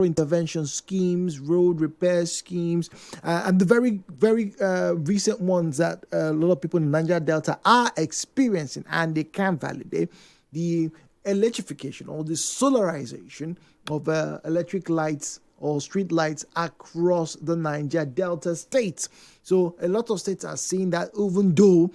intervention schemes, road repair schemes, and the very, very recent ones that a lot of people in the Niger Delta are experiencing and they can validate, the electrification or the solarization of electric lights or street lights across the Niger Delta states. So a lot of states are seeing that, even though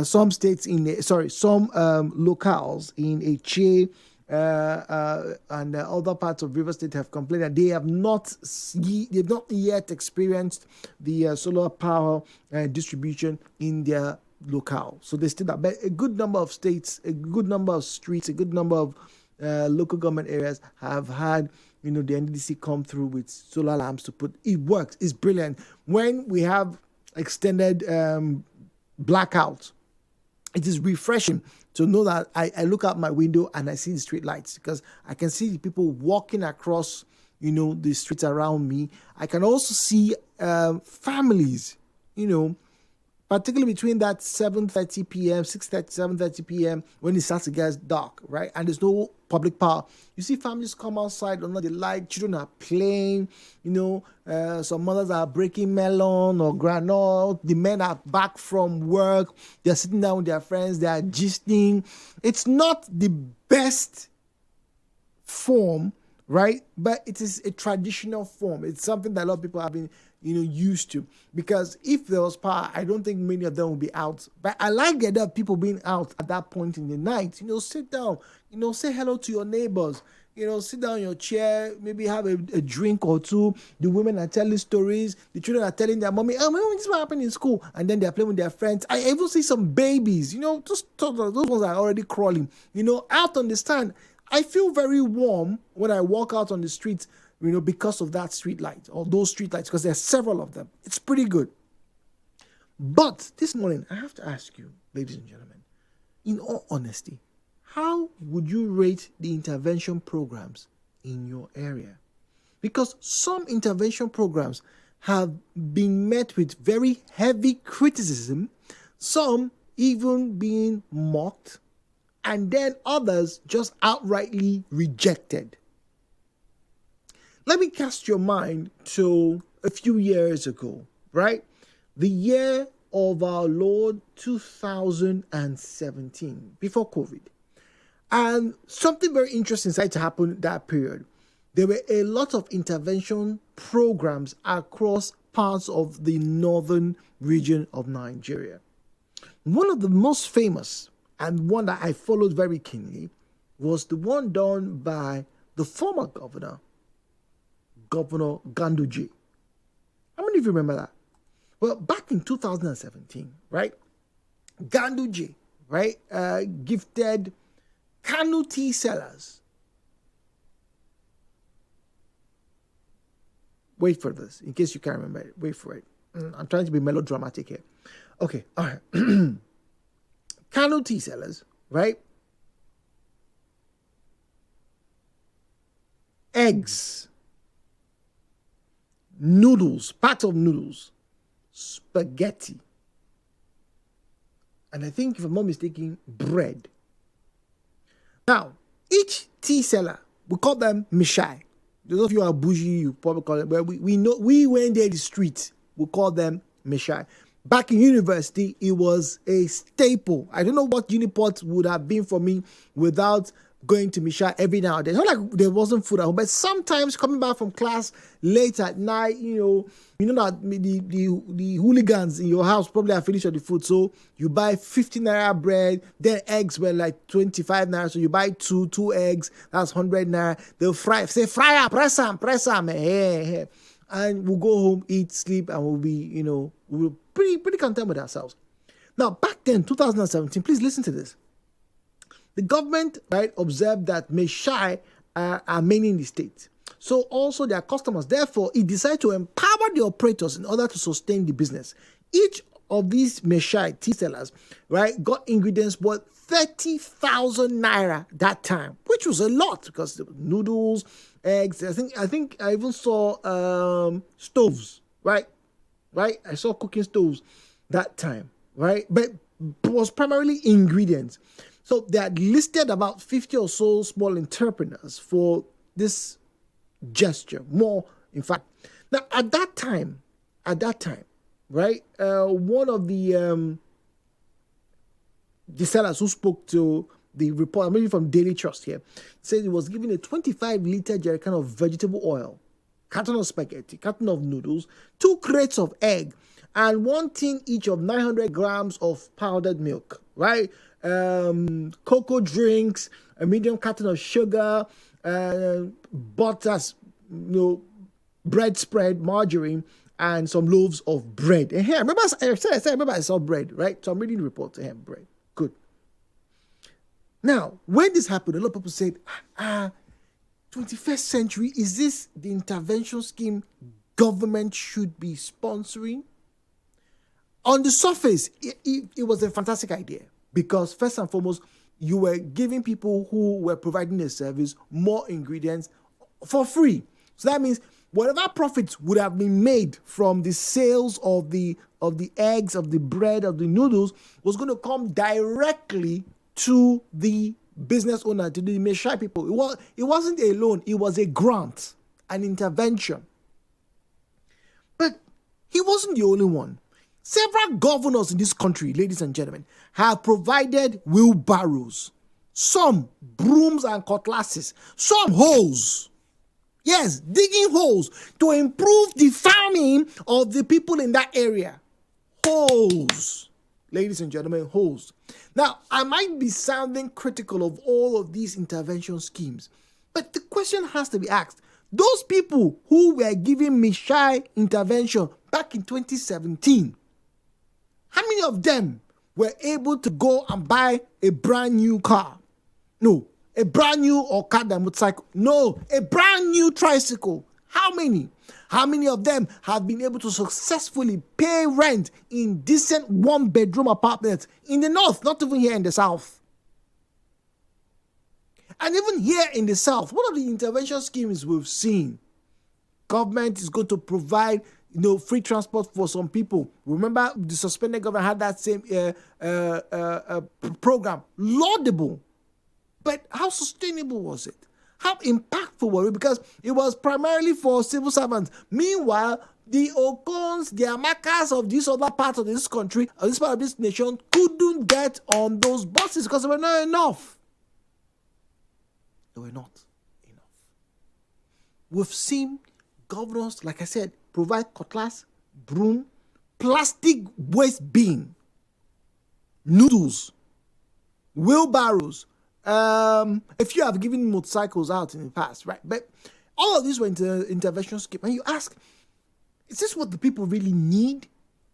some states some locales in Eche and other parts of River State have complained that they have not yet experienced the solar power distribution in their locale. So they still have, but a good number of states, a good number of streets, a good number of local government areas have had the NDDC come through with solar lamps to put. It works. It's brilliant. When we have extended blackouts, it is refreshing to know that I look out my window and I see the street lights, because I can see the people walking across, the streets around me. I can also see families, particularly between that 7:30 p.m., 6:30, 7:30 p.m. when it starts to get dark, right? And there's no public power. You see families come outside under the light, children are playing, some mothers are breaking melon or granola, the men are back from work, they're sitting down with their friends, they are gisting. It's not the best form, right? But it is a traditional form. It's something that a lot of people have been used to, because if there was power, I don't think many of them will be out. But I like the idea of people being out at that point in the night. Sit down, say hello to your neighbors, sit down in your chair, maybe have a drink or two. The women are telling stories, the children are telling their mommy, oh, this is what happened in school, and then they're playing with their friends. I even see some babies, just those ones are already crawling, out on the stand. I feel very warm when I walk out on the streets, because of that street light or those street lights, because there are several of them. It's pretty good. But this morning, I have to ask you, ladies and gentlemen, in all honesty, how would you rate the intervention programs in your area? Because some intervention programs have been met with very heavy criticism, some even being mocked, and then others just outrightly rejected. Let me cast your mind to a few years ago, right? The year of our Lord 2017, before COVID. And something very interesting started to happen that period. There were a lot of intervention programs across parts of the northern region of Nigeria. One of the most famous, and one that I followed very keenly, was the one done by the former Governor Ganduje. How many of you remember that? Well, back in 2017, right, Ganduje, right, gifted Kanu tea sellers. Wait for this, in case you can't remember it. Wait for it. I'm trying to be melodramatic here. Okay, all right. Kanu tea sellers, right? Eggs, noodles, packs of noodles, spaghetti, and I think, if I'm not mistaken, bread. Now, each tea seller, we call them Mishai. Those of you who are bougie, you probably call it, but we know, we went there in the street, we call them Mishai. Back in university, it was a staple. I don't know what Uniport would have been for me without going to Misha every now and then. It's not like there wasn't food at home, but sometimes coming back from class late at night, you know that the hooligans in your house probably have finished all the food. So you buy 15 naira bread, then eggs were like 25 naira. So you buy two eggs, that's 100 naira. They'll fry up, press them, and we'll go home, eat, sleep, and we'll be, we're pretty content with ourselves. Now, back then, 2017, please listen to this. The government, right, observed that Meshai are many in the state. So also their customers. Therefore, it decided to empower the operators in order to sustain the business. Each of these Meshai tea sellers, right, got ingredients worth 30,000 naira that time, which was a lot because there were noodles, eggs. I think I even saw stoves, right? I saw cooking stoves that time, right? But it was primarily ingredients. So they had listed about 50 or so small entrepreneurs for this gesture, more, in fact. Now, at that time, right, one of the sellers who spoke to the report, I'm reading from Daily Trust here, said he was given a 25-liter jerrycan of vegetable oil, carton of spaghetti, carton of noodles, 2 crates of egg, and 1 tin each of 900 grams of powdered milk, right? Cocoa drinks, a medium carton of sugar, butters, bread spread, margarine, and some loaves of bread. And here, remember I saw bread, right? So I'm reading the report to him, bread. Good. Now, when this happened, a lot of people said, 21st century, is this the intervention scheme government should be sponsoring? On the surface, it was a fantastic idea because first and foremost, you were giving people who were providing a service more ingredients for free. So that means whatever profits would have been made from the sales of the eggs, of the bread, of the noodles was going to come directly to the business owner, to the Meshai people. It wasn't a loan, it was a grant, an intervention. But he wasn't the only one. Several governors in this country, ladies and gentlemen, have provided wheelbarrows, some brooms and cutlasses, some hoes. Yes, digging holes to improve the farming of the people in that area. Holes. Ladies and gentlemen, holes. Now, I might be sounding critical of all of these intervention schemes, but the question has to be asked. Those people who were giving Meshai intervention back in 2017, how many of them were able to go and buy a brand new car? No. A brand new Okada motorcycle? No. A brand new tricycle? How many? How many of them have been able to successfully pay rent in decent 1-bedroom apartments in the north, not even here in the south? And even here in the south, one of the intervention schemes we've seen, government is going to provide free transport for some people. Remember, the suspended governor had that same program. Laudable. But how sustainable was it? How impactful was it? Because it was primarily for civil servants. Meanwhile, the Okons, the Amakas of this other part of this country, or this part of this nation, couldn't get on those buses because they were not enough. They were not enough. We've seen governors, like I said, provide cutlass, broom, plastic waste bin, noodles, wheelbarrows. A few have given motorcycles out in the past, right? But all of these were intervention scheme. And you ask, is this what the people really need?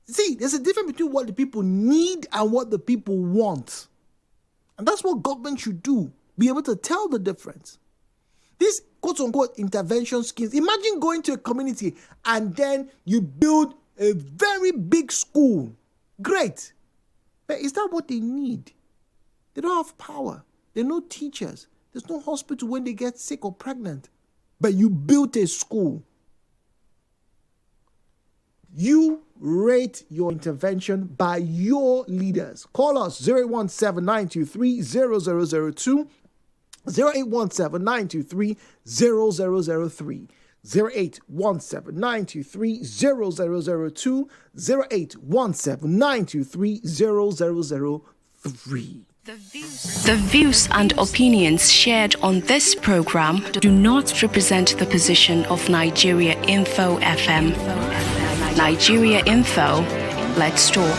See, there's a difference between what the people need and what the people want. And that's what government should do. Be able to tell the difference. These quote-unquote intervention schemes, imagine going to a community and then you build a very big school. Great. But is that what they need? They don't have power. There are no teachers. There's no hospital when they get sick or pregnant. But you built a school. You rate your intervention by your leaders. Call us 0817-923-0002, 0817-923-0003, 0817-923-0002, 0817-923-0003. The views and opinions shared on this program do not represent the position of Nigeria Info FM. Nigeria Info, let's talk.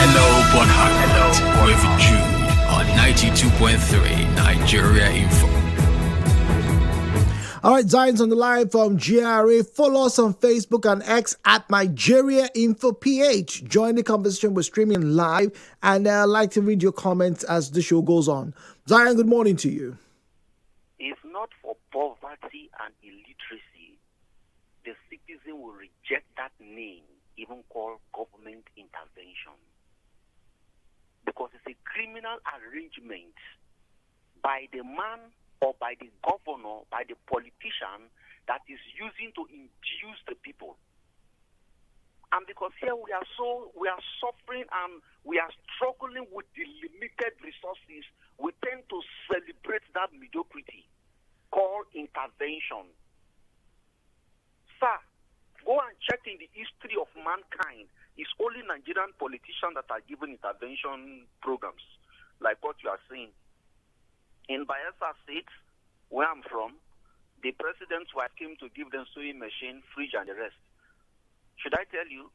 Hello, Bonhart. With Jude on 92.3 Nigeria Info. All right, Zion's on the line from GRA. Follow us on Facebook and X at Nigeria Info PH. Join the conversation. We're streaming live, and I'd like to read your comments as the show goes on. Zion, good morning to you. If not for poverty and illiteracy, the citizen will reject that name, even called government intervention. Because it's a criminal arrangement by the man or by the governor, by the politician that is using to induce the people. And because here we are suffering and we are struggling with the limited resources, we tend to celebrate that mediocrity called intervention. Sir, go and check in the history of mankind. It's only Nigerian politicians that are given intervention programs, like what you are saying. In Bayelsa State, where I'm from, the president's wife came to give them sewing machine, fridge, and the rest. Should I tell you,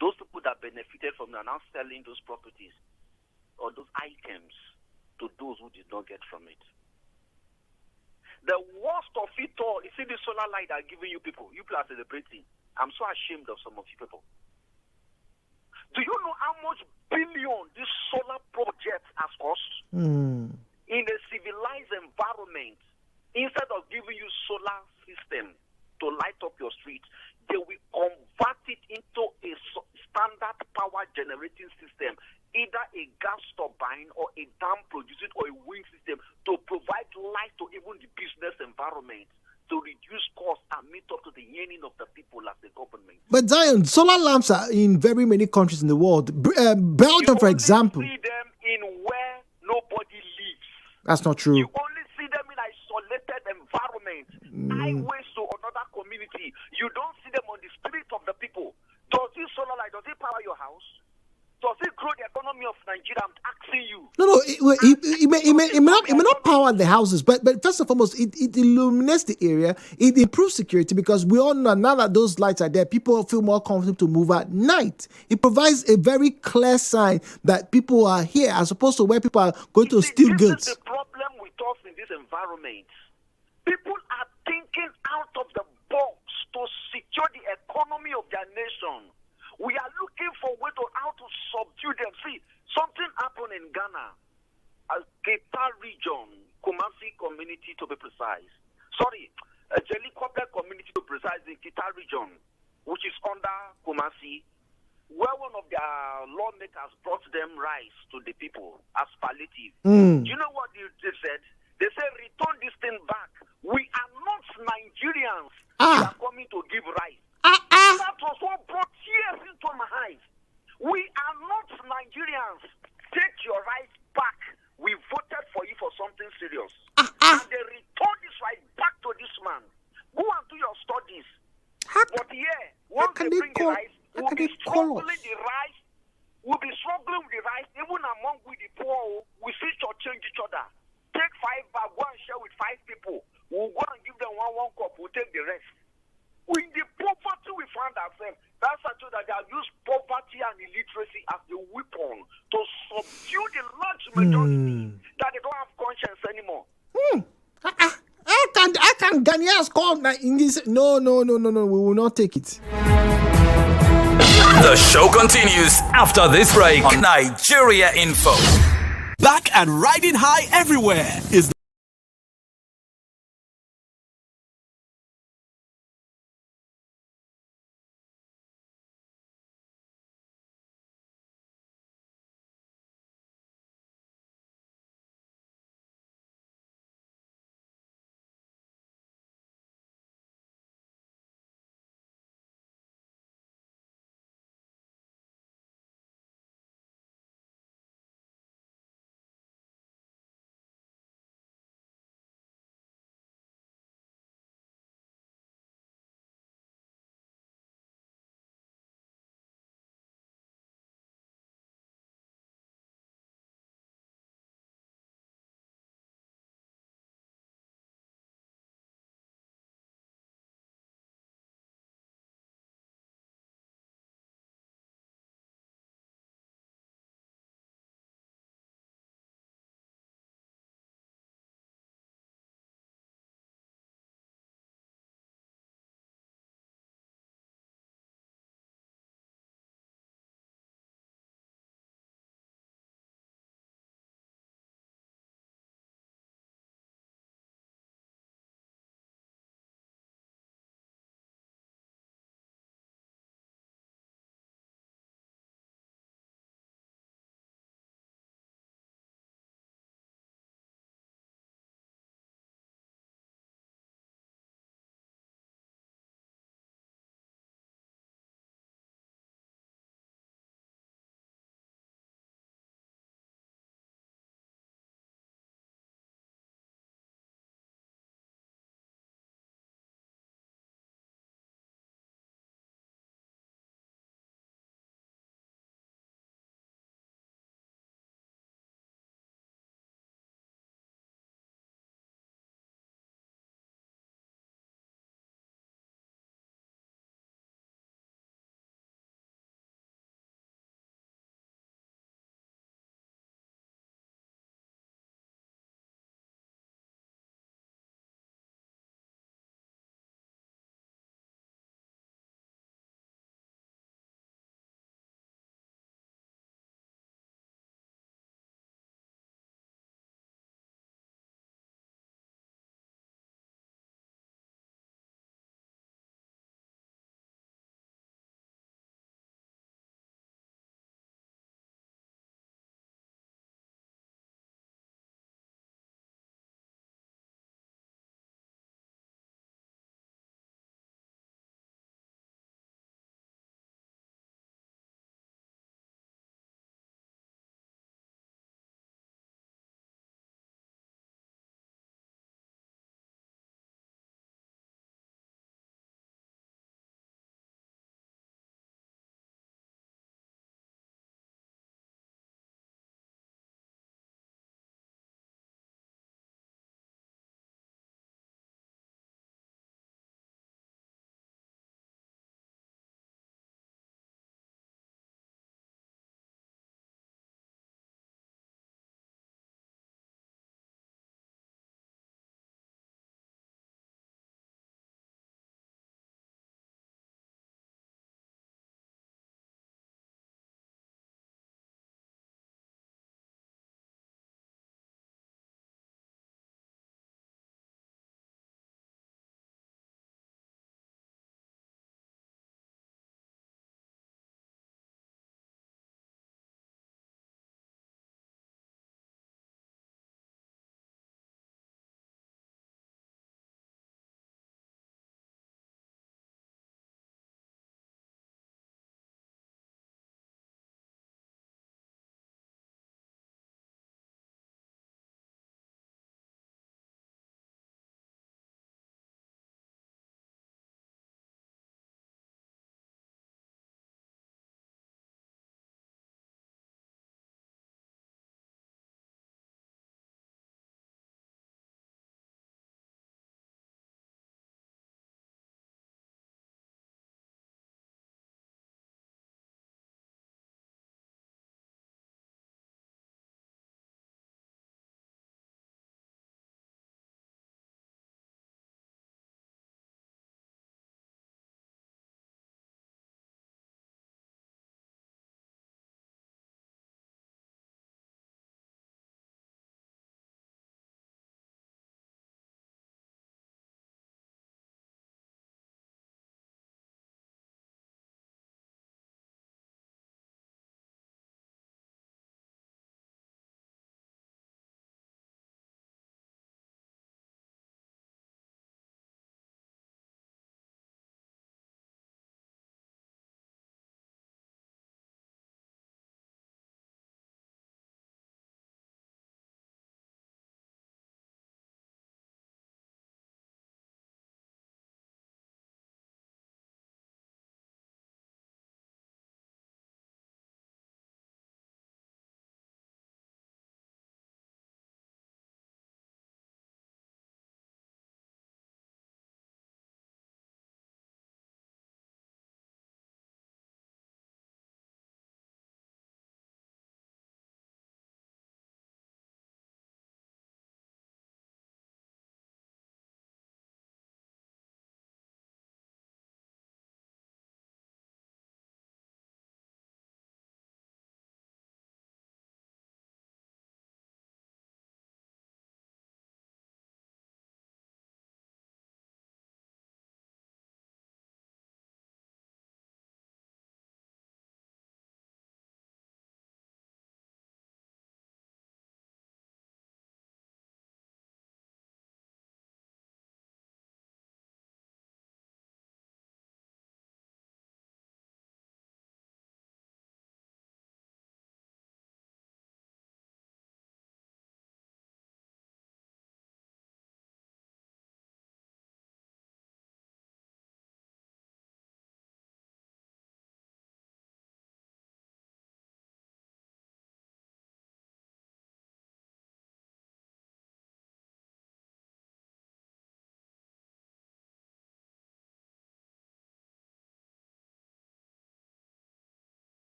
those people that benefited from are now selling those properties or those items to those who did not get from it. The worst of it all, you see the solar light I'm giving you people. You people are celebrating. I'm so ashamed of some of you people. Do you know how much billion this solar project has cost? In a civilized environment, instead of giving you solar system to light up your streets, they will convert it into a standard power generating system, either a gas turbine or a dam producing or a wind system to provide light to even the business environment, to reduce costs and meet up to the yearning of the people as the government. But Zion, solar lamps are in very many countries in the world. Belgium, for example. You only see them in where nobody lives. That's not true. You only see them in isolated environments, highways to another community. You don't see them on the street of the people. Does this solar light, does it power your house? Does it grow the economy of Nigeria? I'm asking you. No, it may not power the houses, but first and foremost, it illuminates the area. It improves security because we all know now that those lights are there, people feel more comfortable to move at night. It provides a very clear sign that people are here, as opposed to where people are going to steal goods. This is the problem with us in this environment. People are thinking out of the box to secure the economy of their nation. We are looking for a way to how to subdue them. See, something happened in Ghana, Geta region, Kumasi community to be precise. Sorry, Jelikope community to be precise, in Geta region, which is under Kumasi, where one of their lawmakers brought them rice to the people as palliative. Do you know what they said? They said, return this thing back. We are not Nigerians. We are coming to give rice. That was what brought tears into my eyes. We are not Nigerians. Take your rights back. We voted for you for something serious. And they return this right back to this man. Go and do your studies. But once they bring the rice, we'll be struggling the rice. We'll be struggling with the rice. Even among with the poor, we see to change each other. Take 5 bags, go and share with 5 people. We'll go and give them one cup. We'll take the rest. In the poverty we find ourselves, that's actually that they have used poverty and illiteracy as the weapon to subdue the large majority that they don't have conscience anymore. I can Ghanaians call in this. No, we will not take it. The show continues after this break on Nigeria Info. Back and riding high everywhere is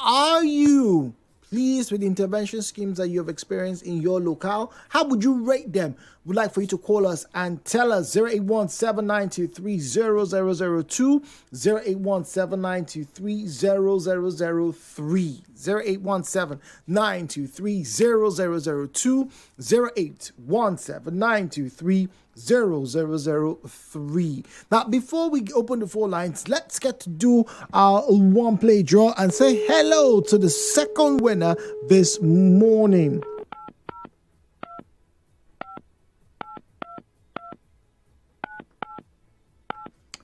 Are you pleased with the intervention schemes that you have experienced in your locale? How would you rate them? We'd like for you to call us and tell us 081-7923-0002, 081-7923-0003, 081-7923-0002, 081-7923-0003. Now, before we open the phone lines, let's get to do our one play draw and say hello to the second winner this morning.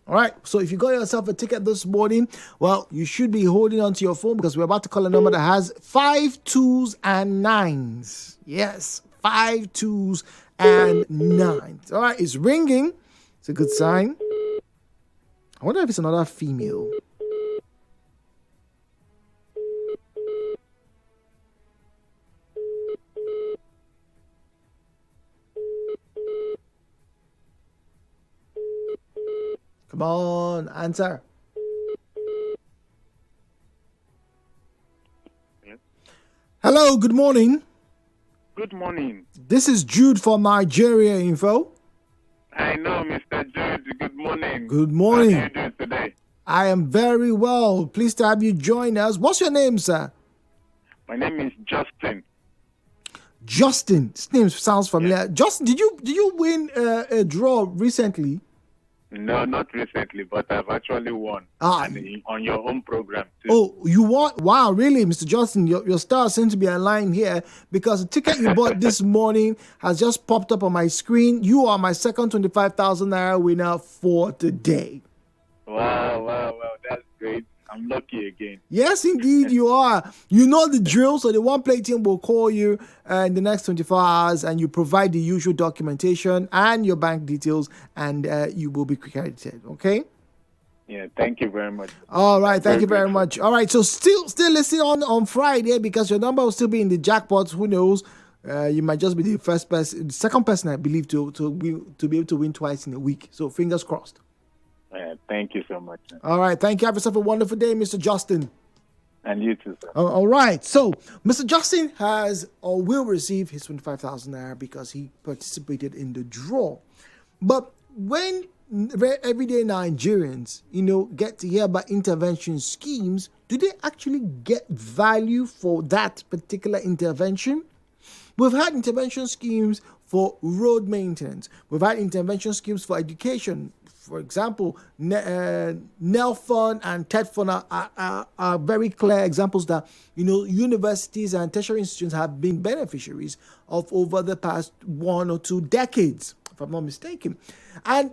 All right, so if you got yourself a ticket this morning, well, you should be holding on to your phone because we're about to call a number that has 5 2s and 9s. Yes, 5 2s and 9s. All right, it's ringing. It's a good sign. I wonder if it's another female. Come on, answer. Yes. Hello, good morning. Good morning. This is Jude from Nigeria Info. I know, Mr. Jude. Good morning. Good morning. How do you do today? I am very well. Pleased to have you join us. What's your name, sir? My name is Justin. Justin. This name sounds familiar. Yeah. Justin, did you win a draw recently? No, not recently, but I've actually won on your own program too. Oh, you won? Wow, really, Mr. Justin? Your stars seem to be aligned here because the ticket you bought this morning has just popped up on my screen. You are my second 25,000 naira winner for today. Wow, that's great. I'm lucky again. Yes, indeed, you are. You know the drill, so the one play team will call you in the next 24 hours and you provide the usual documentation and your bank details and you will be credited, okay? Yeah, thank you very much. All right, thank you very much. All right, so still listen on Friday because your number will still be in the jackpot. Who knows? You might just be the second person, I believe, to be able to win twice in a week. So fingers crossed. Thank you so much. All right. Thank you. Have yourself a wonderful day, Mr. Justin. And you too, sir. All right. So, Mr. Justin has or will receive his 25,000 naira because he participated in the draw. But when everyday Nigerians, get to hear about intervention schemes, do they actually get value for that particular intervention? We've had intervention schemes for road maintenance. We've had intervention schemes for education. For example, NELFUN and TEDFUN are very clear examples that, universities and tertiary institutions have been beneficiaries of over the past 1 or 2 decades, if I'm not mistaken. And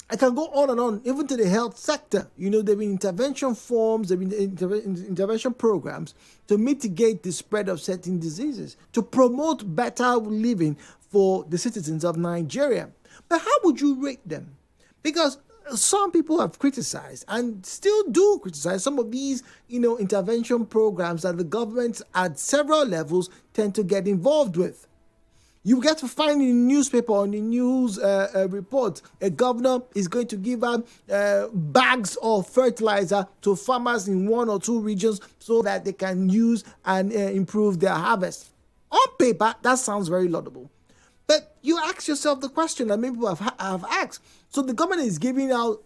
I can go on and on, even to the health sector. There have been intervention forms, there have been intervention programs to mitigate the spread of certain diseases, to promote better living for the citizens of Nigeria. But how would you rate them? Because some people have criticized and still do criticize some of these, intervention programs that the government at several levels tend to get involved with. You get to find in the newspaper, on the news reports, a governor is going to give out bags of fertilizer to farmers in 1 or 2 regions so that they can use and improve their harvest. On paper, that sounds very laudable. But you ask yourself the question that many people have asked. So the government is giving out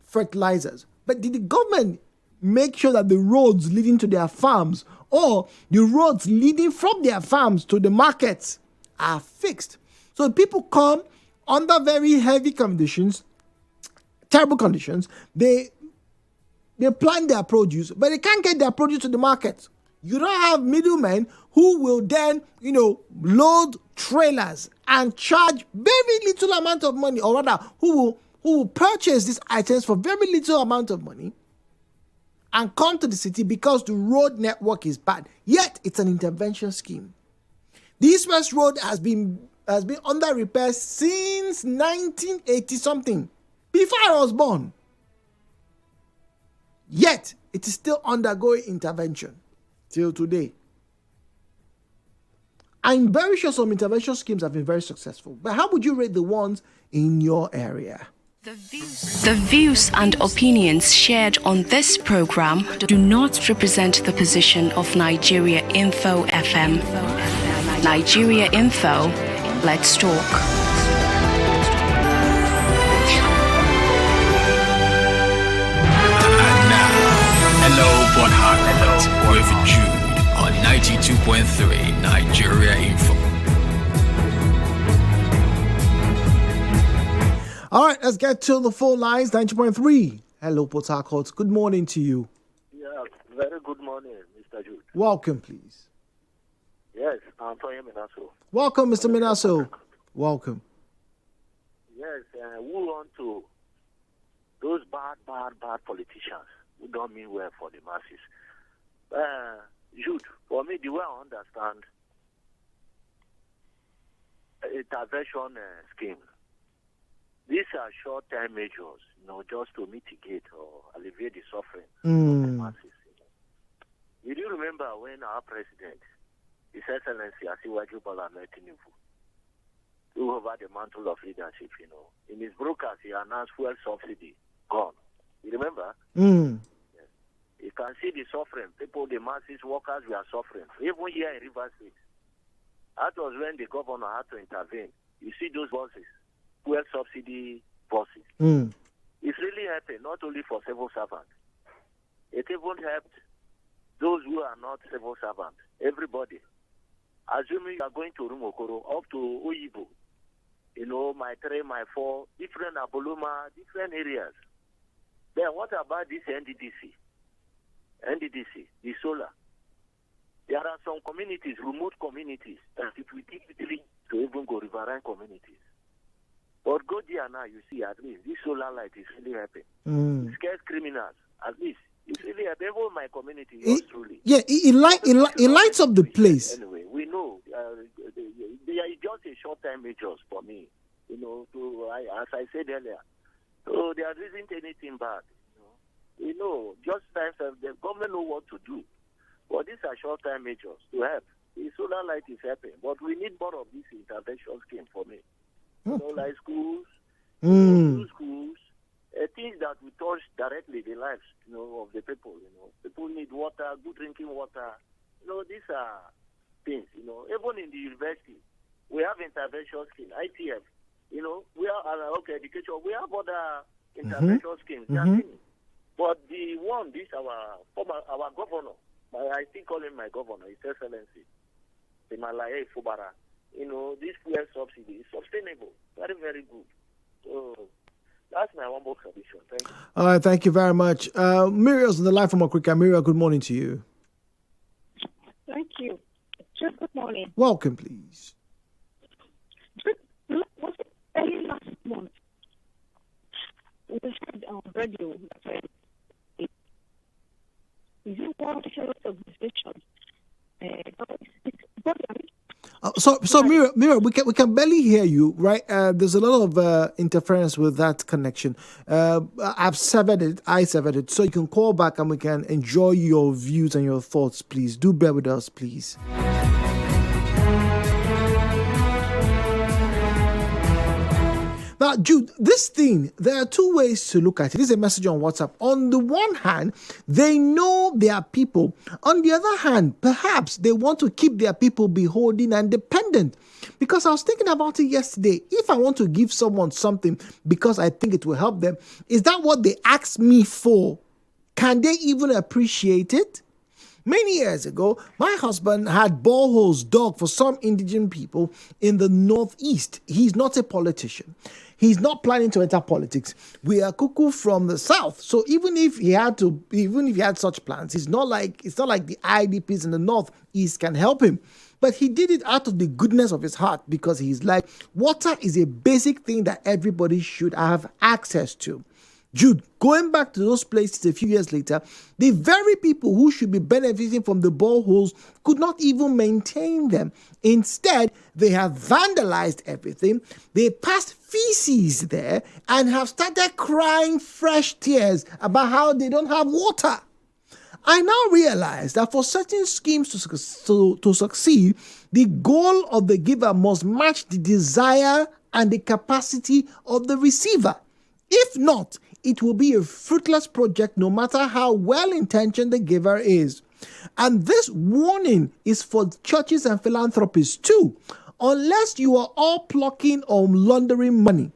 fertilizers. But did the government make sure that the roads leading to their farms or the roads leading from their farms to the markets are fixed? So people come under very heavy conditions, terrible conditions. They plant their produce, but they can't get their produce to the market. You don't have middlemen who will then, load trailers and charge very little amount of money, or rather, who will purchase these items for very little amount of money and come to the city because the road network is bad. Yet, it's an intervention scheme. The East West Road has been under repair since 1980 something, before I was born. Yet, it is still undergoing intervention till today. I'm very sure some intervention schemes have been very successful. But how would you rate the ones in your area? The views and opinions shared on this program do not represent the position of Nigeria Info FM. Nigeria Info, let's talk. And now, hello, Port Harcourt, with Jude on 92.3 Nigeria Info. All right, let's get to the phone lines. 90.3. Hello, Port Harcourt. Good morning to you. Yeah, very good morning, Mr. Jude. Welcome, please. Yes, I'm Tony Minaso. Welcome, Mr. Minaso. Welcome. Yes, we want to those bad politicians who don't mean well for the masses. Jude, for me, the way I understand intervention scheme, these are short-term measures, just to mitigate or alleviate the suffering of the masses. Did you remember when our president, His Excellency Asiwaju Bola Ahmed Tinubu, took over the mantle of leadership, in his broadcast he announced fuel subsidy gone. You remember? Yes. You can see the suffering. People, the masses, workers were suffering. Even here in Rivers State. That was when the governor had to intervene. You see those buses, fuel subsidy buses. It's really helping, not only for civil servants. It even helped those who are not civil servants, everybody. Assuming you are going to Rumokoro, up to Oyibo, my 3, my 4, different Aboluma, different areas. Then what about this NDDC, the solar? There are some communities, remote communities, that it will take to even go riverine communities. But go there now, you see, at least this solar light is really helping. It scares criminals, at least. It's really helping. Even my community, truly. Yeah, it lights up the place. Anyway, we know they are just a short-term measures for me, as I said earlier. So there isn't anything bad. We know, just times the government know what to do. But these are short-term measures to help. The solar light is helping, but we need more of this intervention scheme for me. Like schools, schools, things that will touch directly the lives, of the people. People need water, good drinking water. These are things. Even in the university, we have intervention scheme, ITF. We have education. We have other intervention schemes. But the one, our governor, I still call him my governor, His Excellency, Imalaye Fubara. This fuel subsidy is sustainable, very, very good. So that's my one more condition. Thank you. All right, thank you very much. Muriel's on the line from Okrika. Muriel, good morning to you. Thank you. Just good morning. Welcome, please. Was it early last month? We heard on radio that is it World Health Organization? So Miriam, we can barely hear you, right? There's a lot of interference with that connection. I severed it, so you can call back and we can enjoy your views and your thoughts, please. Do bear with us, please. Now, Jude, this thing, there are two ways to look at it. This is a message on WhatsApp. On the one hand, they know their people. On the other hand, perhaps they want to keep their people beholden and dependent. Because I was thinking about it yesterday. If I want to give someone something because I think it will help them, is that what they ask me for? Can they even appreciate it? Many years ago, my husband had boreholes dug for some indigenous people in the Northeast. He's not a politician. He's not planning to enter politics. We are cuckoo from the South. So even if he had such plans, it's not like the IDPs in the Northeast can help him. But he did it out of the goodness of his heart because he's like, water is a basic thing that everybody should have access to. Jude, going back to those places a few years later, the very people who should be benefiting from the boreholes could not even maintain them. Instead, they have vandalized everything. They passed feces there and have started crying fresh tears about how they don't have water. I now realize that for certain schemes to succeed, the goal of the giver must match the desire and the capacity of the receiver. If not, it will be a fruitless project no matter how well-intentioned the giver is. And this warning is for churches and philanthropists too. Unless you are all plucking or laundering money.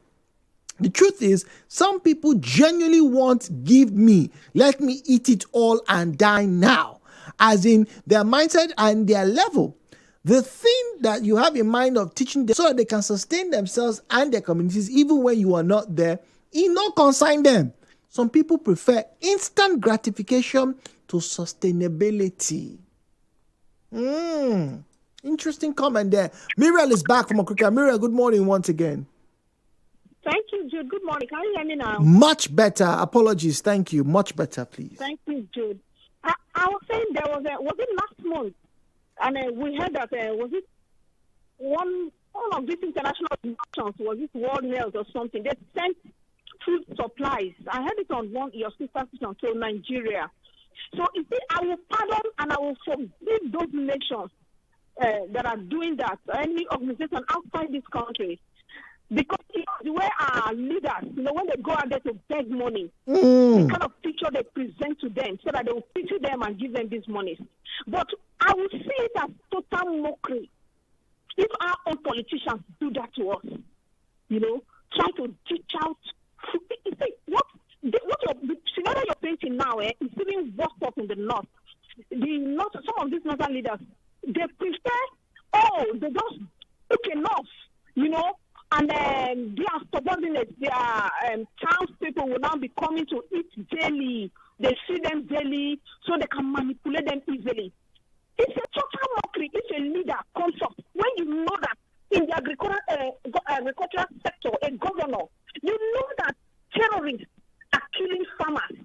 The truth is, some people genuinely want, give me, let me eat it all and die now. As in their mindset and their level. The thing that you have in mind of teaching them so that they can sustain themselves and their communities even when you are not there, it not consign them. Some people prefer instant gratification to sustainability. Interesting comment there. Muriel is back from Okrika. Muriel, good morning once again. Thank you, Jude. Good morning. Can you hear me now? Much better. Apologies. Thank you. Much better, please. Thank you, Jude. I was saying there was it last month? And we heard that, was it one of these international organizations, was it World Health or something? They sent food supplies. I heard it on your sister station to Nigeria. So, you see, I will pardon and I will forgive those nations that are doing that, any organization outside this country. Because the way our leaders, when they go out there to beg money, the kind of picture they present to them so that they will picture them and give them these monies. But I will see it as total mockery if our own politicians do that to us. Try to teach out. You see, the scenario you're painting now is even worse up in the north. Some of these northern leaders, they prefer, they just took enough, and their subordinates, their townspeople will now be coming to eat daily. They see them daily so they can manipulate them easily. It's a total mockery if a leader comes up when you know that in the agricultural sector, a governor, you know that terrorists are killing farmers.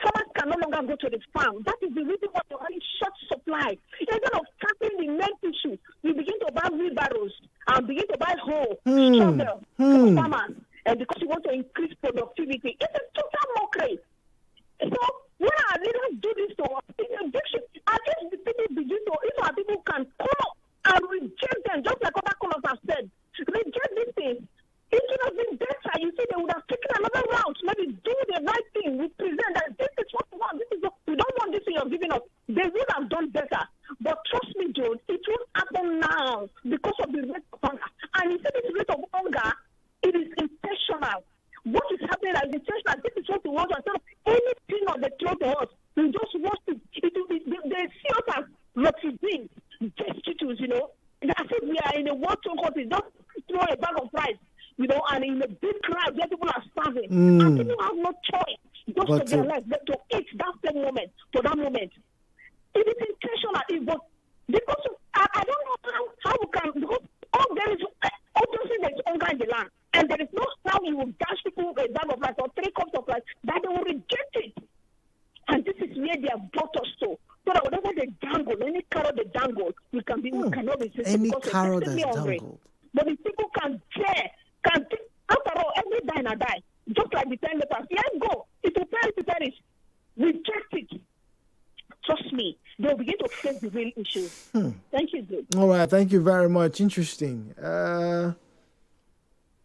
Farmers can no longer go to the farm. That is the reason why you're having short supply. Instead of tackling the main issue, you begin to buy wheelbarrows and begin to buy hoe, shovel for farmers, and because you want to increase productivity. It's a total mockery. So when our leaders do this to us, it's a addiction. At least the people begin to, if our people can come up and reject them, just like other callers have said, reject these things. It would have been better. You see, they would have taken another route. Maybe do the right thing. We present that this is what we want. We don't want this thing you're giving us. They would have done better. But trust me, Jude, it will happen now because of the rate of hunger. And you see, this rate of hunger, it is intentional. What is happening is intentional. This is what we want. Instead of anything that they throw to us, we just want it. They see us as refugees, destitutes, I said we are in a war-torn country. Don't throw a bag of rice. And in a big crowd where people are starving. And people have no choice just to their life, but to eat that same moment, for that moment. It is intentional. Because I don't know how we can, because there is, obviously there is hunger in the land. And there is no how you will dash people a bag of rice or 3 cups of rice, that they will reject it. And this is where they have brought us to. So that whatever they dangle, any carrot they dangle, we cannot resist it. Any carrot that's dangled. But if people can dare, after all, every die and a die. Just like the 10 lepers. Let go. It will perish. Reject it. Trust me. They'll begin to face the real issue. Thank you, Jude. All right. Thank you very much. Interesting.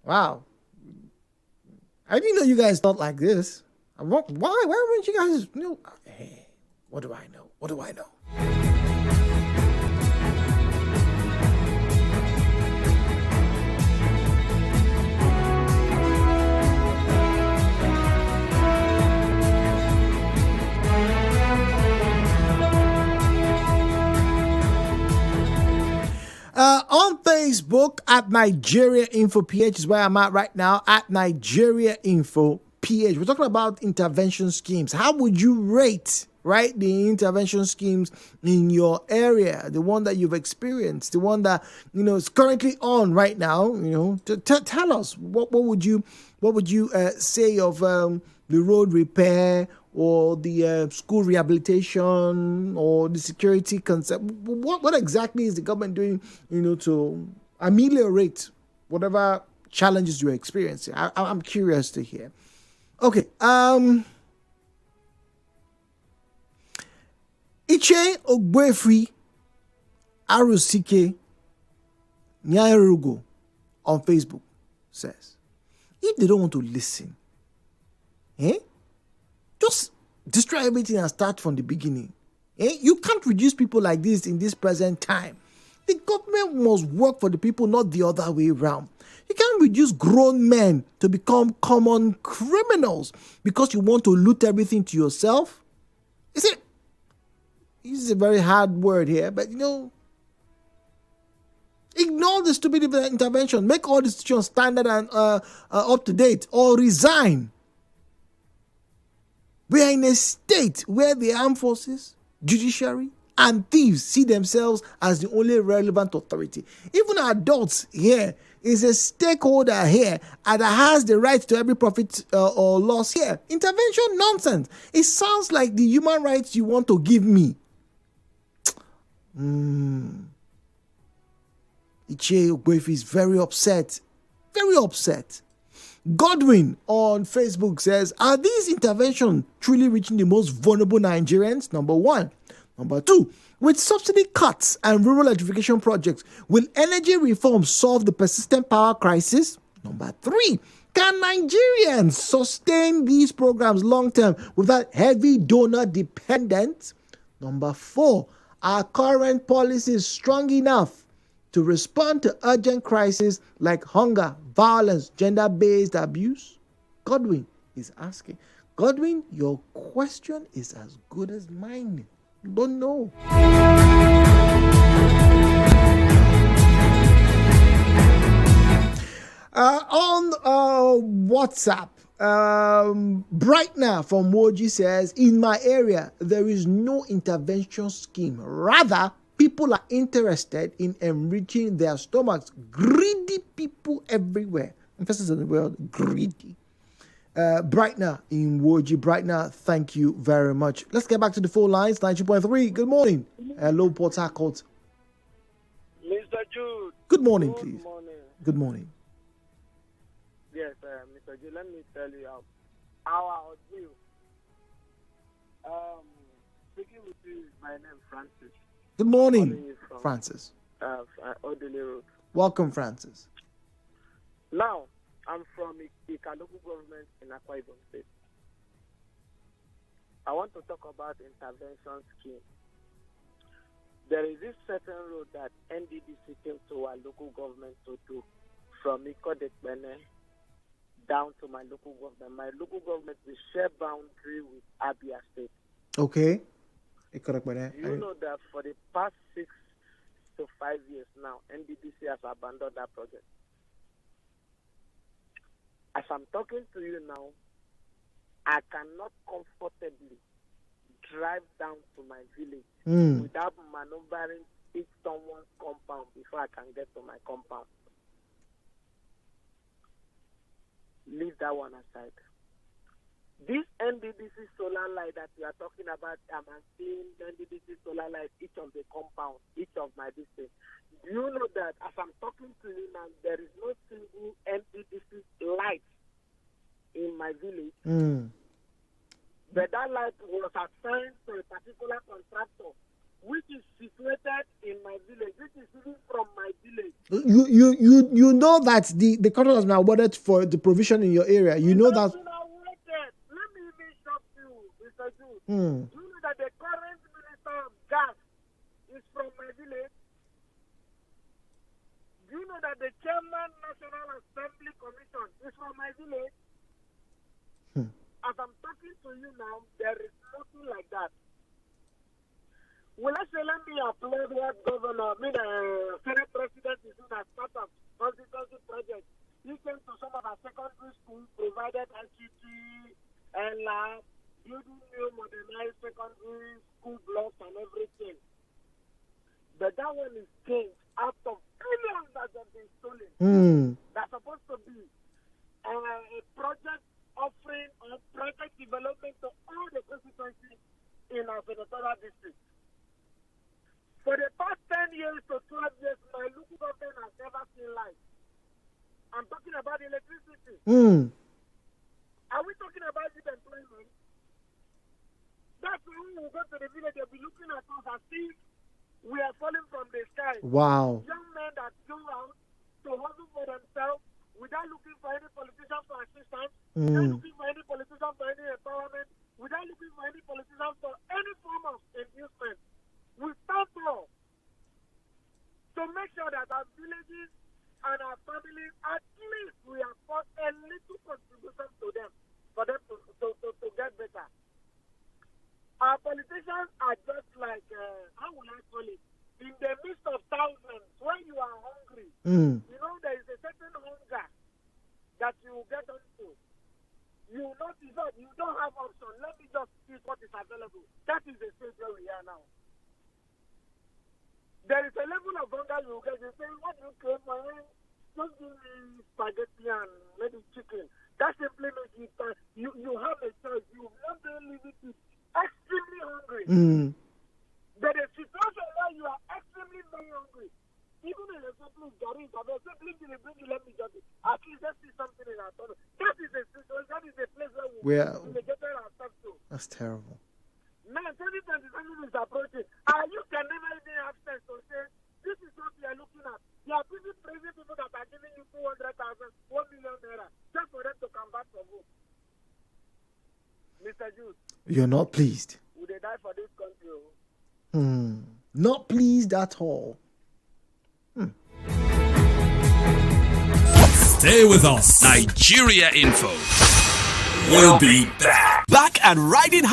Wow. I didn't know you guys thought like this. Why weren't you guys, hey, what do I know? What do I know? On Facebook at Nigeria Info PH is where I'm at right now, at Nigeria Info PH. We're talking about intervention schemes. How would you rate, right, the intervention schemes in your area, the one that you've experienced, the one that is currently on right now? Tell us what would you say of the road repair or the school rehabilitation or the security concept? What exactly is the government doing, to ameliorate whatever challenges you're experiencing? I'm curious to hear. Okay. Iche Ogbefi Arusike Nyairugo on Facebook says, if they don't want to listen, Just destroy everything and start from the beginning. You can't reduce people like this in this present time. The government must work for the people, not the other way around. You can't reduce grown men to become common criminals because you want to loot everything to yourself. You see, this is a very hard word here, but ignore the stupid intervention. Make all decisions standard and up to date, or resign. We are in a state where the armed forces, judiciary, and thieves see themselves as the only relevant authority. Even adults here is a stakeholder here and that has the right to every profit or loss here. Intervention nonsense. It sounds like the human rights you want to give me. Ichie Ogbefi is very upset. Very upset. Godwin on Facebook says, are these interventions truly reaching the most vulnerable Nigerians? Number one. Number two, with subsidy cuts and rural electrification projects, will energy reform solve the persistent power crisis? Number three, can Nigerians sustain these programs long term without heavy donor dependence? Number four, are current policies strong enough to respond to urgent crises like hunger, violence, gender-based abuse? Godwin is asking. Godwin, your question is as good as mine. Don't know. On WhatsApp, Brightner from Woji says, in my area, there is no intervention scheme. Rather, people are interested in enriching their stomachs. Greedy people everywhere. Emphasis on the word greedy. Brightner in Woji. Brightner, thank you very much. Let's get back to the phone lines. 90.3. Good morning. Hello, Port Harcourt. Mr. Jude. Good morning, please. Good morning. Good morning. Yes, Mr. Jude, let me tell you how I would do. Speaking with you is my name, Francis. Good morning, Francis. Odele Road. Welcome, Francis. Now, I'm from Ika local government in Akwa Ibom State. I want to talk about intervention scheme. There is this certain road that NDDC came to our local government to do from Ikodekbene down to my local government. My local government will share boundary with Abia State. Okay. You know that for the past 6 to 5 years now, NDDC has abandoned that project. As I'm talking to you now, I cannot comfortably drive down to my village without maneuvering each someone's compound before I can get to my compound. Leave that one aside. This NDDC solar light that we are talking about, I'm seeing NDDC solar light, each of the compounds, each of my districts. Do you know that as I'm talking to you now, there is no single NDDC light in my village? But that light was assigned to a particular contractor, which is situated in my village, which is even from my village. You know that the contract has been awarded for the provision in your area. You know that. Let me even shock you, Mr. Jude. You know that the current minister of gas is from my village. Do you know that the chairman National Assembly Commission is from my village? As I'm talking to you now, there is nothing like that. Well, let me applaud what Governor, Senate President is doing as part of constituency project. He came to some of our secondary schools, provided ICT and lab, building new modernized secondary school blocks and everything. But that one is changed out of billions that have been stolen. That's supposed to be a project offering or project development to all the constituencies in our senatorial district. For the past 10 years to 12 years, my local government has never seen light. I'm talking about electricity. Are we talking about youth employment? That's when we go to the village, they'll be looking at us and see we are falling from the sky. Wow. Young men that go out to hustle for themselves without looking for any politician for assistance, without looking for any politician for any empowerment, without looking for any politician for any form of inducement. We stand for to make sure that our villages and our families, at least we afford a little contribution to them, for them to get better. Our politicians are just like, how will I call it? In the midst of thousands, when you are hungry, you know there is a certain hunger that you get onto. You notice that you don't have option. Let me just see what is available. That is the stage where we are now. There is a level of hunger you get. You say, what do you claim for? Just give me spaghetti and maybe chicken. That simply makes you you have a choice. You will not be limited. Extremely hungry. There is a situation where you are extremely very hungry. Even in a simple Gary, let me just at least let's see something in our stomach. That is a situation, that is a place where we get ourselves to. That's terrible. Man, 2027 is approaching. You can never even have sense to say, this is what we are looking at. You are busy praising people that are giving you 200,000, 1 million naira, just for them to come back from home. Mr. Jude. You're not pleased. Would they die for this country? Not pleased at all. Stay with us. Nigeria Info. We'll be back. Back and riding.